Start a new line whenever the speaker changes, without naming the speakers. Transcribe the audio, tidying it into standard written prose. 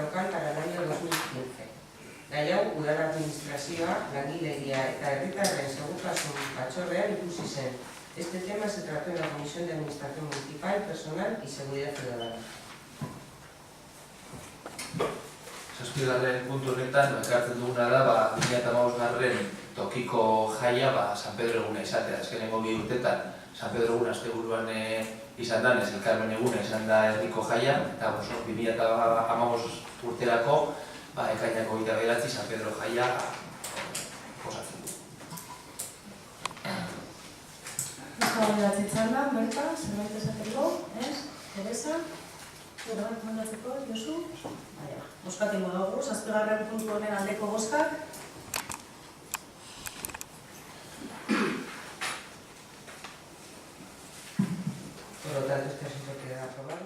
local para el año 2015. Gai hau, udal administrazioa, langileria eta herritarren segurtasun batzordean ikusi zen. Este tema se trató en la Comisión de Administración Municipal, Personal y Seguridad Ciudadana.
Zazpigarren puntu honetan, ekartzen duguna da, 2015 tokiko jaia San Pedro eguna izatea. Azkenengo 2 urtetan, San Pedro eguna asteburuan izan danez, Elkarmen eguna izan da herriko jaia, eta 2015 urterako, ekainako 29 San Pedro jaia posatzen du.
Eztabaidatzen txanda, bertan, zerbait esateko, ez? Teresa? Zerbait komendatzeko, Josu? Bozkatuko dugu, 7. puntu honen aldeko bozkak.
Por lo tanto, este asunto queda aprobado.